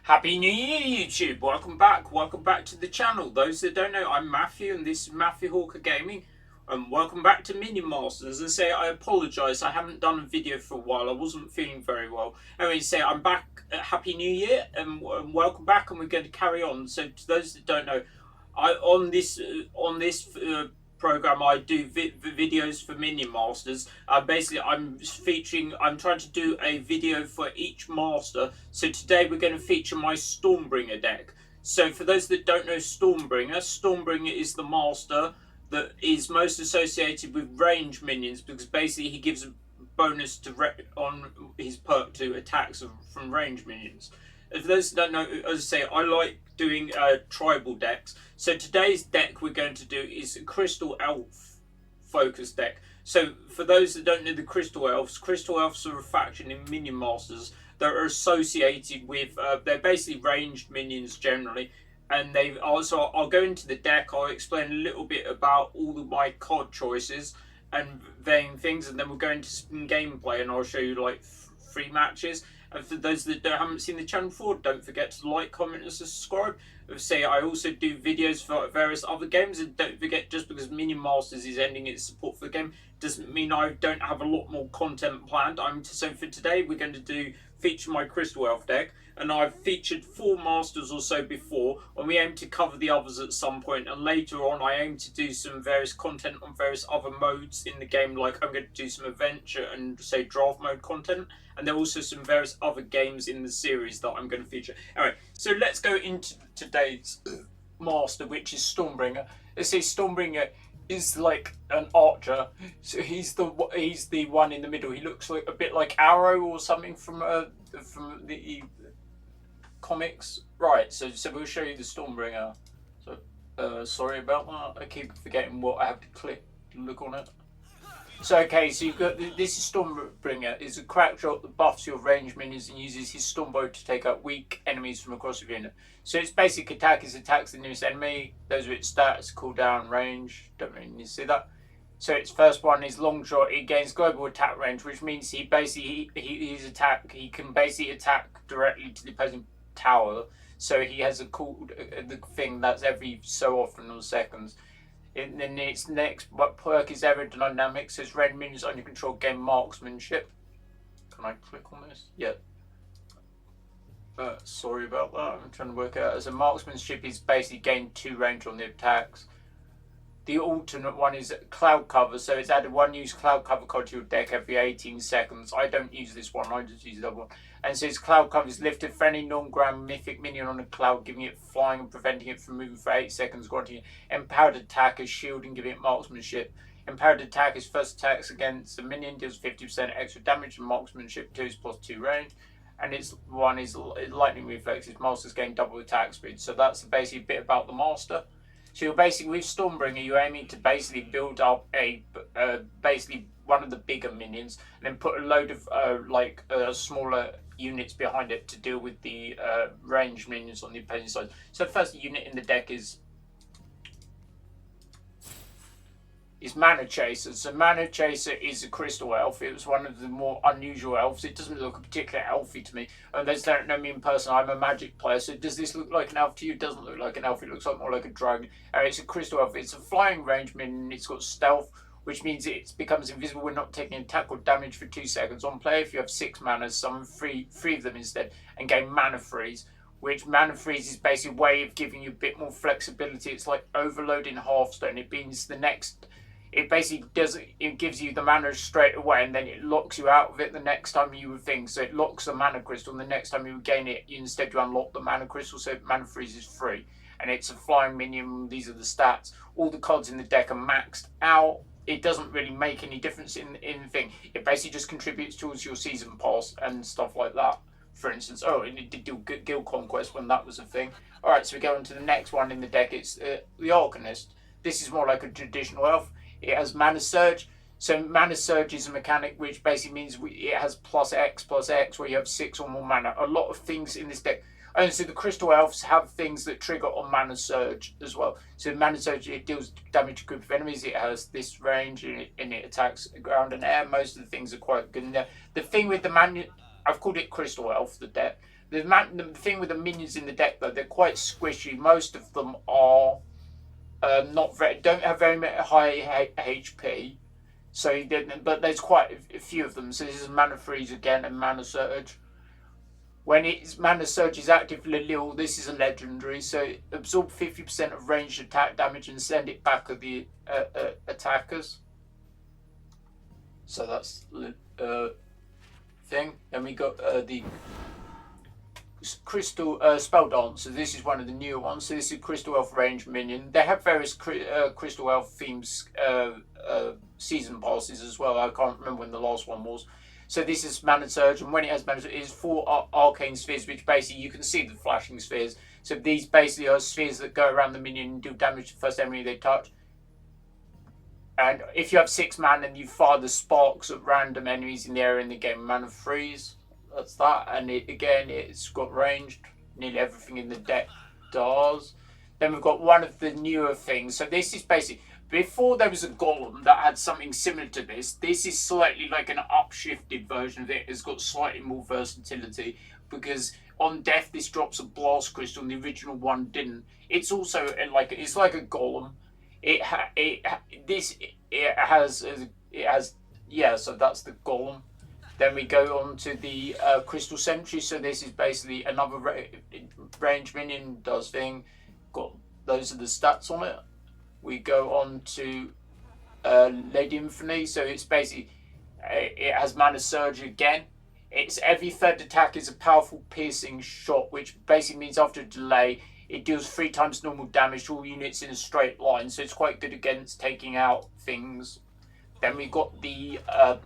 Happy New Year, YouTube! Welcome back to the channel. Those that don't know, I'm Matthew, and this is Matthew Hawker Gaming. Welcome back to Minion Masters. As I say, I apologise, I haven't done a video for a while. I wasn't feeling very well. Anyway, I'm back. Happy New Year, and welcome back. And we're going to carry on. So, to those that don't know, on this program I do videos for Minion Masters. Basically, I'm trying to do a video for each master. So today we're going to feature my Stormbringer deck. So for those that don't know Stormbringer is the master that is most associated with range minions, because basically he gives a bonus to on his perk to attacks from range minions. For those that don't know, as I say, I like doing tribal decks. So today's deck we're going to do is a Crystal Elf focused deck. So for those that don't know the Crystal Elves are a faction in Minion Masters that are associated with, they're basically ranged minions generally. And they also, I'll go into the deck, I'll explain a little bit about all of my card choices and then things, and then we'll go into some gameplay and I'll show you like 3 matches. And for those that haven't seen the channel before, don't forget to like, comment and subscribe. I also do videos for various other games, and don't forget, just because Minion Masters is ending its support for the game doesn't mean I don't have a lot more content planned. So for today we're going to feature my Crystal Elf deck, and I've featured 4 masters or so before, and we aim to cover the others at some point. And later on I aim to do some various content on various other modes in the game, like I'm going to do some adventure and say draft mode content, and there are also some various other games in the series that I'm going to feature. Alright, so let's go into today's master, which is Stormbringer. Let's say Stormbringer is like an archer, so he's the one in the middle. He looks like a bit like Arrow or something from the comics, right? So we'll show you the Stormbringer. So sorry about that. I keep forgetting what I have to click to look on it. So okay, so you've got this is Stormbringer. Is a crack shot that buffs your range minions and uses his Stormbow to take out weak enemies from across the unit. So its basic attack is attacks the nearest enemy. Those are its stats: cooldown, range. Don't really need to see that. So its first one is long shot. It gains global attack range, which means he can basically attack directly to the opposing tower. So he has a cool the thing that's every so often or seconds. And then its next perk is aerodynamics. So red minions under control gain marksmanship. Can I click on this? Yeah. Sorry about that. I'm trying to work it out. As a marksmanship is basically gain 2 range on the attacks. The alternate one is cloud cover. So it's added 1 use cloud cover card to your deck every 18 seconds. I don't use this one. I just use the other one. And so its cloud cover is lifted for any non-ground mythic minion on a cloud, giving it flying and preventing it from moving for 8 seconds, granting it empowered attack as shield and giving it marksmanship. Empowered attack is first attacks against the minion, deals 50% extra damage, and marksmanship 2 is +2 range. And its one is lightning reflex. Its masters gain double attack speed. So that's basically a bit about the master. So you're basically, with Stormbringer, you're aiming to basically build up a basically one of the bigger minions, and then put a load of smaller units behind it to deal with the ranged minions on the opposing side. So the first unit in the deck is Mana Chaser. So Mana Chaser is a Crystal Elf. It was one of the more unusual elves. It doesn't look particularly elfy to me. And those that don't know me in person, I'm a magic player. So does this look like an elf to you? It doesn't look like an elf. It looks like more like a dragon. It's a Crystal Elf. It's a flying range minion. It's got stealth, which means it becomes invisible when not taking attack or damage for 2 seconds. On play, if you have 6 mana, summon three of them instead and gain Mana Freeze. Which Mana Freeze is basically a way of giving you a bit more flexibility. It's like overloading Hearthstone. It means it basically it gives you the mana straight away, and then it locks you out of it the next time you would think. So it locks the mana crystal, and the next time you would gain it, you unlock the mana crystal. So Mana Freeze is free, and it's a flying minion. These are the stats. All the cards in the deck are maxed out. It doesn't really make any difference in the thing. It basically just contributes towards your season pass and stuff like that. For instance, and it did do Guild Conquest when that was a thing. Alright, so we go on to the next one in the deck. It's the Arcanist. This is more like a traditional elf. It has Mana Surge. So Mana Surge is a mechanic which basically means it has +X, where you have 6 or more mana. A lot of things in this deck. And so the Crystal Elves have things that trigger on Mana Surge as well. So Mana Surge, it deals damage to a group of enemies. It has this range, and it attacks ground and air. Most of the things are quite good. And the thing with the I've called it Crystal Elf, the deck. The thing with the minions in the deck, though, they're quite squishy. Most of them are don't have very high HP. So, but there's quite a few of them. So this is Mana Freeze again and Mana Surge. When its Mana Surge is active, Lil, this is a legendary. So absorb 50% of ranged attack damage and send it back at the attackers. So that's thing. Then we got the Crystal Spell Dancer. This is one of the newer ones. So this is Crystal Elf range minion. They have various Crystal Elf themes season passes as well. I can't remember when the last one was. So this is Mana Surge, and when it has Mana Surge, it is 4 arcane spheres, which basically you can see the flashing spheres. So these basically are spheres that go around the minion and do damage to the first enemy they touch. And if you have 6 mana and you fire the sparks at random enemies in the area in the game, Mana Freeze. That's that, and it's got ranged. Nearly everything in the deck does. Then we've got one of the newer things. So this is basically, before there was a golem that had something similar to this. This is slightly like an upshifted version of it. It's got slightly more versatility because on death this drops a blast crystal and the original one didn't. It's also like a golem. It has so that's the golem. Then we go on to the Crystal Sentry. So this is basically another range minion does thing. Those are the stats on it. We go on to Lady Infinity. So it's basically it has Mana Surge again. It's every third attack is a powerful piercing shot, which basically means after a delay it deals 3 times normal damage to all units in a straight line. So it's quite good against taking out things. Then we got the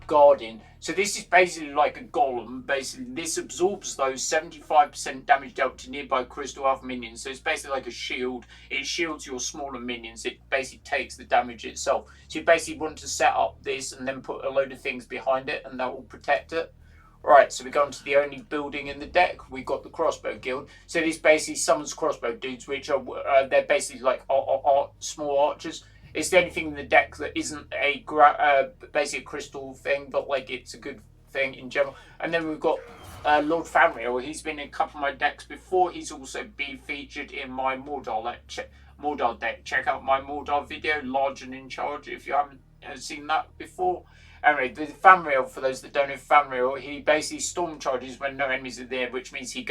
Guardian. So this is basically like a golem. Basically, this absorbs those 75% damage dealt to nearby Crystal Elf minions. So it's basically like a shield. It shields your smaller minions. It basically takes the damage itself. So you basically want to set up this and then put a load of things behind it, and that will protect it. Right, so we go on to the only building in the deck. We got the Crossbow Guild. So this basically summons crossbow dudes, which are they're basically like small archers. It's the only thing in the deck that isn't a basic crystal thing, but like it's a good thing in general. And then we've got Lord Fanriel. He's been in a couple of my decks before. He's also been featured in my Mordor deck. Check out my Mordor video, Large and in Charge, if you haven't seen that before. Anyway, the Fanriel, for those that don't know Fanriel, he basically storm charges when no enemies are there, which means he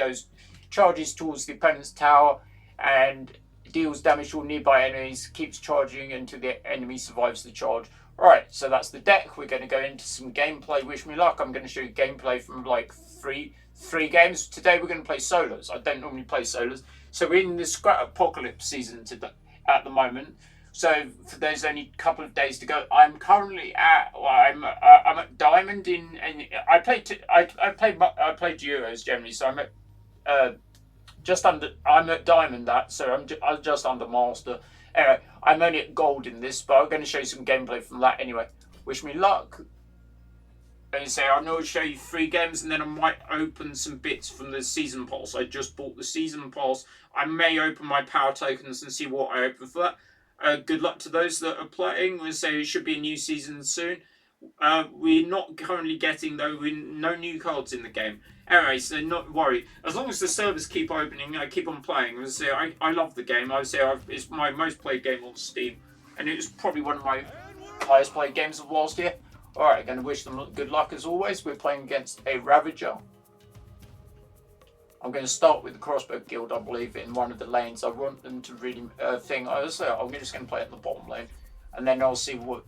charges towards the opponent's tower and deals damage to all nearby enemies, keeps charging until the enemy survives the charge. Right, so that's the deck. We're going to go into some gameplay. Wish me luck. I'm going to show you gameplay from like three games. Today we're going to play solos. I don't normally play solos. So we're in the Scrat Apocalypse season at the moment. So for there's only a couple of days to go. I'm currently I'm at Diamond and I played Euros generally. So I'm at I'm at Diamond so I'm just under Master. Anyway, I'm only at Gold in this, but I'm going to show you some gameplay from that anyway. Wish me luck. And say I'm going to show you 3 games, and then I might open some bits from the season pass. I just bought the season pass. I may open my power tokens and see what I open for that. Good luck to those that are playing. We'll say it should be a new season soon. We're not currently getting no new cards in the game. Anyway, so not worry. As long as the servers keep opening, I keep on playing. I would say I love the game. I would say it's my most played game on Steam, and it was probably one of my highest played games of last year. All right, going to wish them good luck as always. We're playing against a Ravager. I'm going to start with the Crossbow Guild, I believe, in one of the lanes. I want them to really thing. I'm just going to play it in the bottom lane, and then I'll see what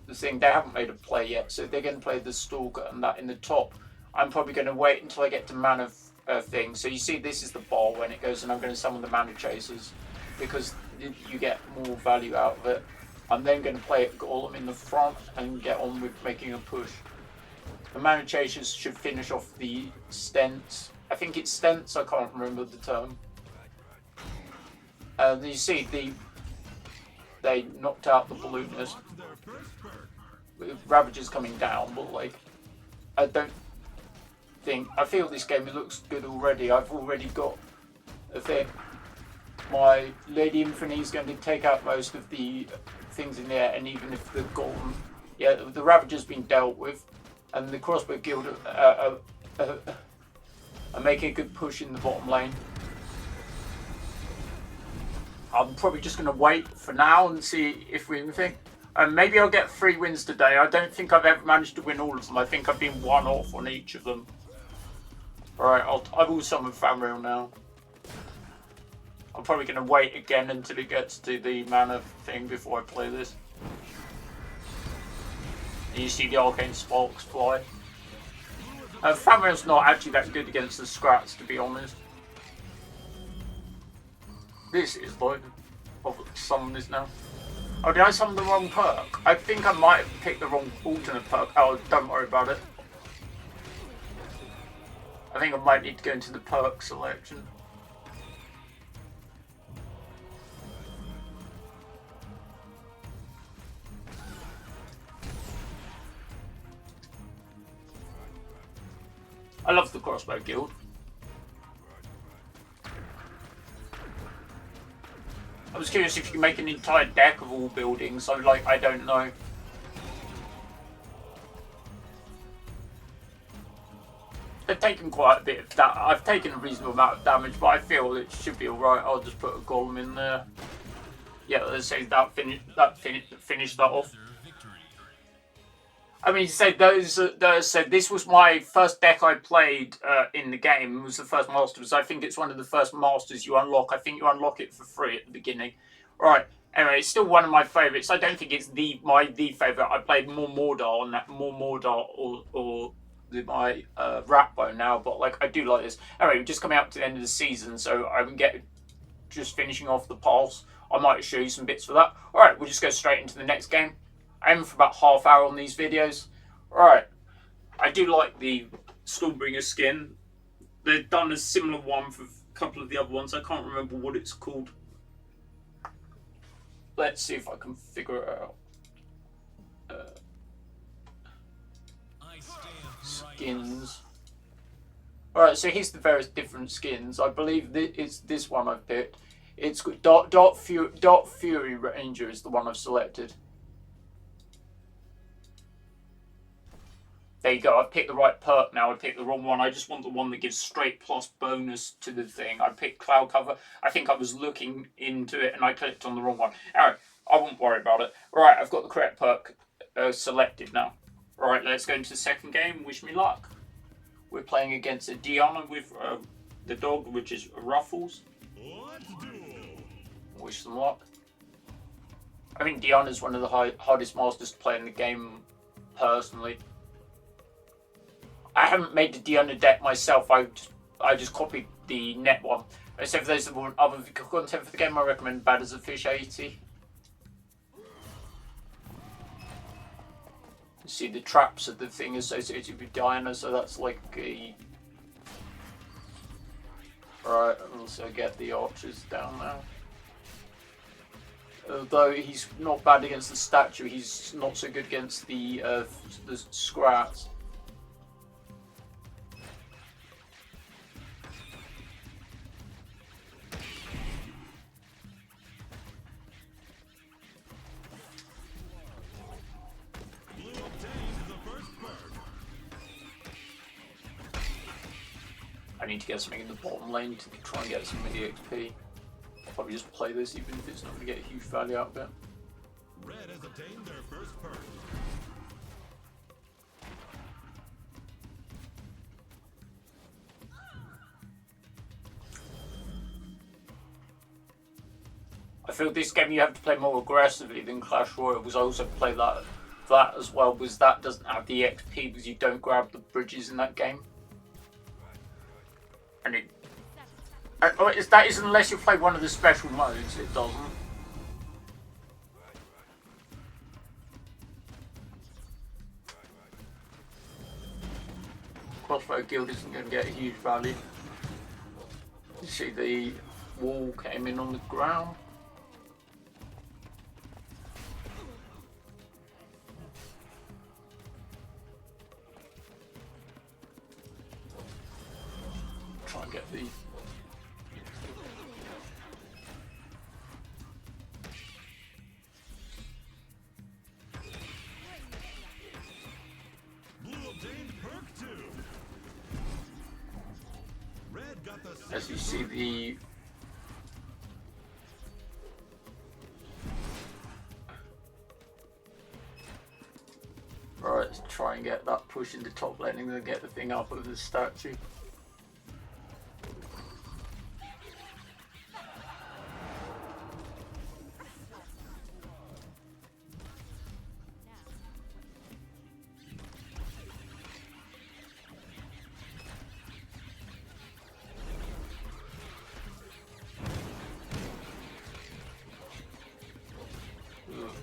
the thing. They haven't made a play yet, so they're going to play the Stalker and that in the top. I'm probably going to wait until I get to mana thing. So you see, this is the bar when it goes, and I'm going to summon the Mana Chasers because you get more value out of it. I'm then going to play it Golem in the front and get on with making a push. The Mana Chasers should finish off the stents. I think it's stents, I can't remember the term. You see, they knocked out the balloonist. Ravager's coming down, but like, I feel this game looks good already. I've already got a thing. My Lady Infinity is going to take out most of the things in there, and even if the Golem, the Ravager's been dealt with, and the Crossbow Guild I'm making a good push in the bottom lane. I'm probably just going to wait for now and see if we anything. Maybe I'll get 3 wins today. I don't think I've ever managed to win all of them. I think I've been 1 off on each of them. Alright, I will summon Famriel now. I'm probably going to wait again until it gets to the mana thing before I play this. And you see the arcane sparks fly. Famriel's not actually that good against the Scrats, to be honest. This is like... I've summoned this now. Oh, did I summon the wrong perk? I think I might have picked the wrong alternate perk. Oh, don't worry about it. I think I might need to go into the perk selection. I love the crossbow guild. I was curious if you can make an entire deck of all buildings, so like, I don't know. I've taken quite a bit of that. I've taken a reasonable amount of damage, but I feel it should be alright. I'll just put a golem in there. Yeah, let's say that finished that off. I mean, so so this was my first deck I played in the game. It was the first Masters. I think it's one of the first Masters you unlock. I think you unlock it for free at the beginning. Right. Anyway, it's still one of my favourites. I don't think it's my favourite. I played more Mordor on that, more Mordor or my Ratbone now, but like I do like this. Anyway, we're just coming up to the end of the season, so I'm just finishing off the pass. I might show you some bits for that. All right, we'll just go straight into the next game. I aim for about half hour on these videos. Alright, I do like the Stormbringer skin. They've done a similar one for a couple of the other ones. I can't remember what it's called. Let's see if I can figure it out. Skins. Alright, so here's the various different skins. I believe it's this one I've picked. It's Dark Fury Ranger is the one I've selected. There you go, I've picked the right perk now, I picked the wrong one. I just want the one that gives straight plus bonus to the thing. I picked Cloud Cover. I think I was looking into it and I clicked on the wrong one. Alright, I won't worry about it. Alright, I've got the correct perk selected now. Alright, let's go into the second game. Wish me luck. We're playing against a Diana with the dog, which is Ruffles. Wish them luck. I think Diana's one of the hardest masters to play in the game, personally. I haven't made the Diana deck myself. I just copied the net one. So for those that want other content for the game, I recommend Bad as a Fish 80. You see the traps of the thing associated with Diana, so that's like a... Right, I'll also get the archers down now. Although he's not bad against the statue, he's not so good against the Scrats. I need to get something in the bottom lane to try and get some of the XP. I'll probably just play this even if it's not going to get a huge value out of it. Red has obtained their first perk. I feel this game you have to play more aggressively than Clash Royale, because I also play that as well, because that doesn't have the XP because you don't grab the bridges in that game. And that is unless you play one of the special modes, it doesn't. Crossbow Guild isn't going to get a huge value. You see the wall came in on the ground. Try and get the... as you see the right, let's try and get that push into top lane and then get the thing up of the statue.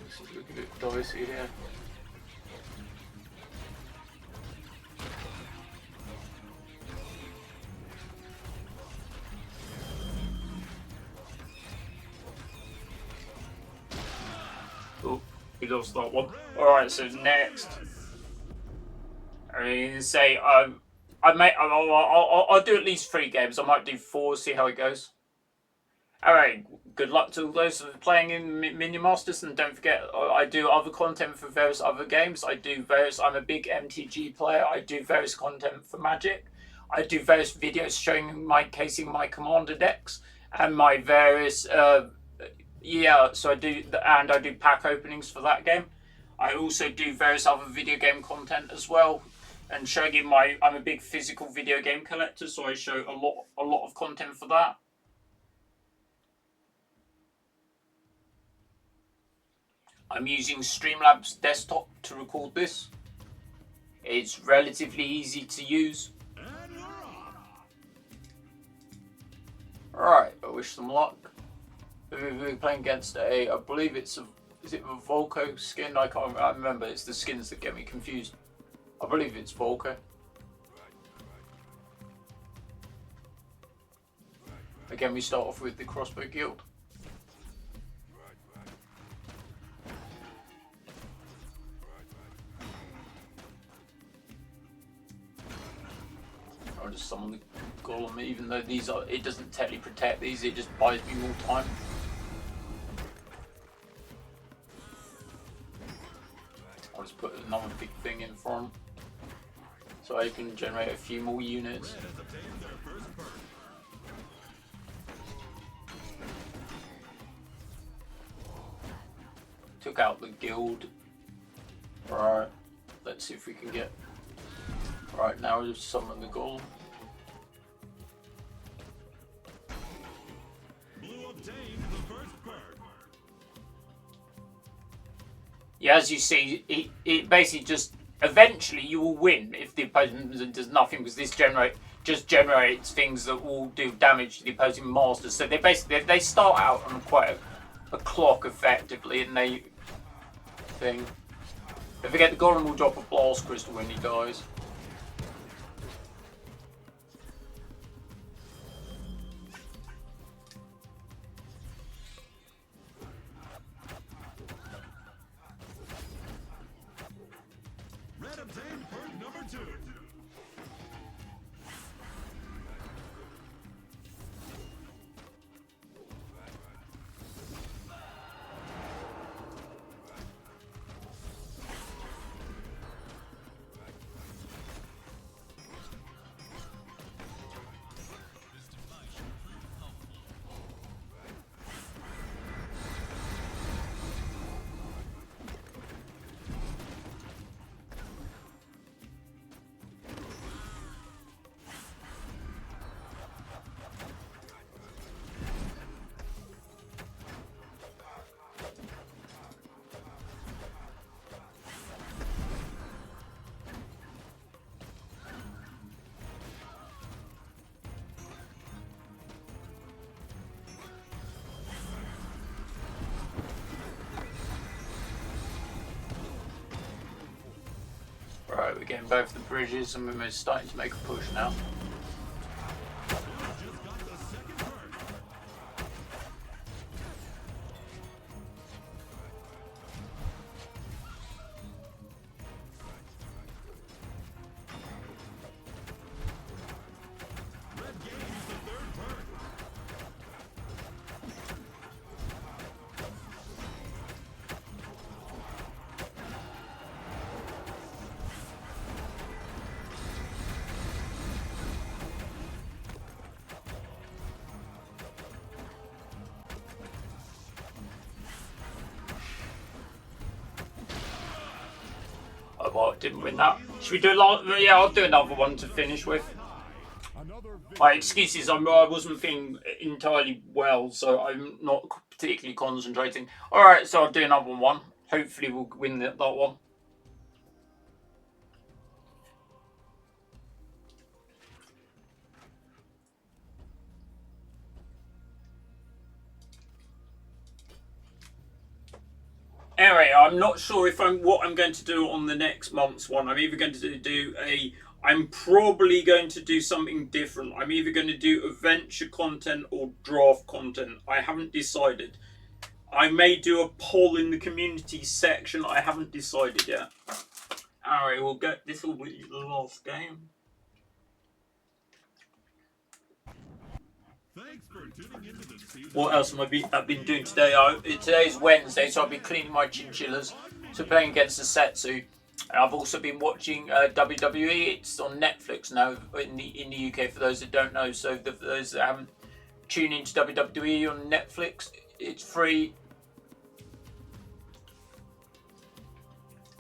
This is looking a bit dicey here. Oh, we lost that one. Alright, so next. I mean, say, I'll do at least 3 games. I might do 4, see how it goes. Alright, good luck to all those playing in Minion Masters, and don't forget, I do other content for various other games. I'm a big MTG player. I do various content for Magic. I do various videos showing casing my commander decks and my various, so I do pack openings for that game. I also do various other video game content as well, and showing you I'm a big physical video game collector, so I show a lot of content for that. I'm using Streamlabs desktop to record this. It's relatively easy to use. Alright, I wish them luck. We're playing against I believe is it a Volko skin? I remember, it's the skins that get me confused. I believe it's Volko. Again, we start off with the Crossbow Guild. I'll just summon the Golem, even though it doesn't technically protect these, it just buys me more time. I'll just put another big thing in for him, so I can generate a few more units. Took out the guild. Right, let's see if we can get. Right, now we'll just summon the Golem. Yeah, as you see, it basically just eventually you will win if the opponent does nothing, because this just generates things that will do damage to the opposing masters. So they start out on quite a clock effectively, and they thing. Don't forget the Golem will drop a blast crystal when he dies. Right, we're getting both the bridges and we're starting to make a push now. Well, I didn't win that. Should we do a lot? Yeah, I'll do another one to finish with. My excuses, I wasn't feeling entirely well, so I'm not particularly concentrating. Alright, so I'll do another one. Hopefully we'll win that one. Anyway, I'm not sure if what I'm going to do on the next month's one. I'm either going to do I'm probably going to do something different. I'm either going to do adventure content or draft content. I haven't decided. I may do a poll in the community section. I haven't decided yet. Alright, we'll get this will be the last game. What else have I've been doing today? Today's Wednesday, so I'll be cleaning my chinchillas. So playing against the Setsu. And I've also been watching WWE. It's on Netflix now in the UK. For those that don't know, so for those that haven't tuned into WWE on Netflix, it's free.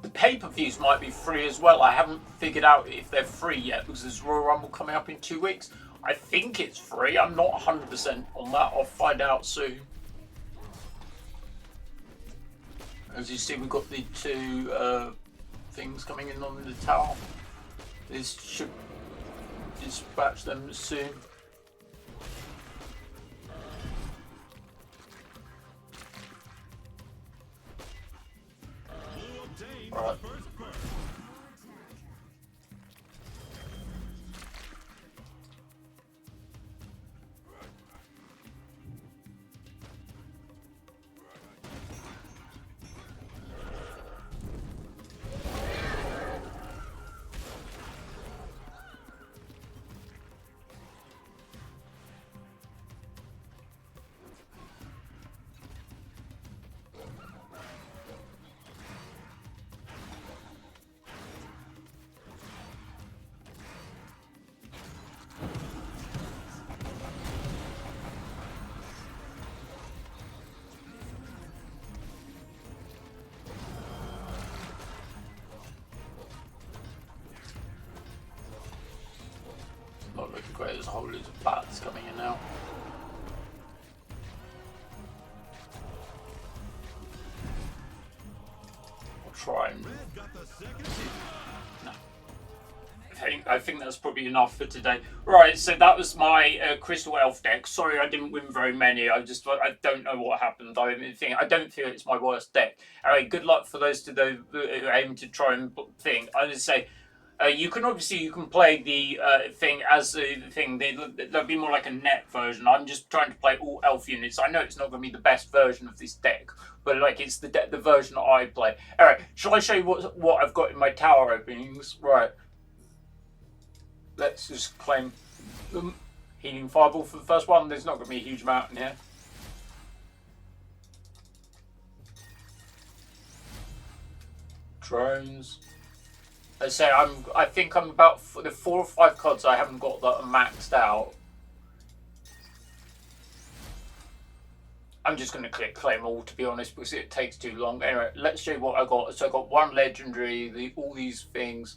The pay-per-views might be free as well. I haven't figured out if they're free yet because there's Royal Rumble coming up in 2 weeks. I think it's free. I'm not 100% on that. I'll find out soon. As you see, we've got the two things coming in on the tower. This should dispatch them soon. Alright. Not looking great. There's a whole load of bats coming in now. I'll try and... No. I think that's probably enough for today. Right, so that was my Crystal Elf deck. Sorry I didn't win very many. I don't know what happened. I don't feel it's my worst deck. Anyway, good luck for those who aim to try and think. I would say... you can play the thing as the thing. There'll be more like a net version. I'm just trying to play all elf units. I know it's not going to be the best version of this deck, but like it's the version that I play. All right, shall I show you what I've got in my tower openings? Right. Let's just claim healing fireball for the first one. There's not going to be a huge amount in here. Drones. Let's say I think I'm about the 4 or 5 cards I haven't got that are maxed out. I'm just going to click claim all, to be honest, because it takes too long. Anyway, let's show you what I got. So I got 1 legendary, all these things,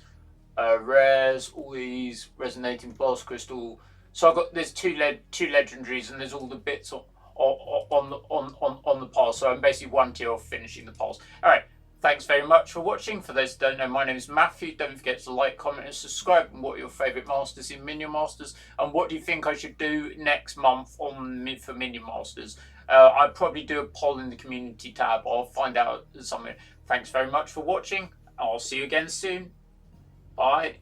rares, all these resonating blast crystal. So I got there's two legendaries, and there's all the bits on the pile. So I'm basically 1 tier off finishing the piles. All right. Thanks very much for watching. For those who don't know, my name is Matthew. Don't forget to like, comment and subscribe. And what are your favourite masters in Minion Masters? And what do you think I should do next month for Minion Masters? I'll probably do a poll in the community tab. I'll find out something. Thanks very much for watching. I'll see you again soon. Bye.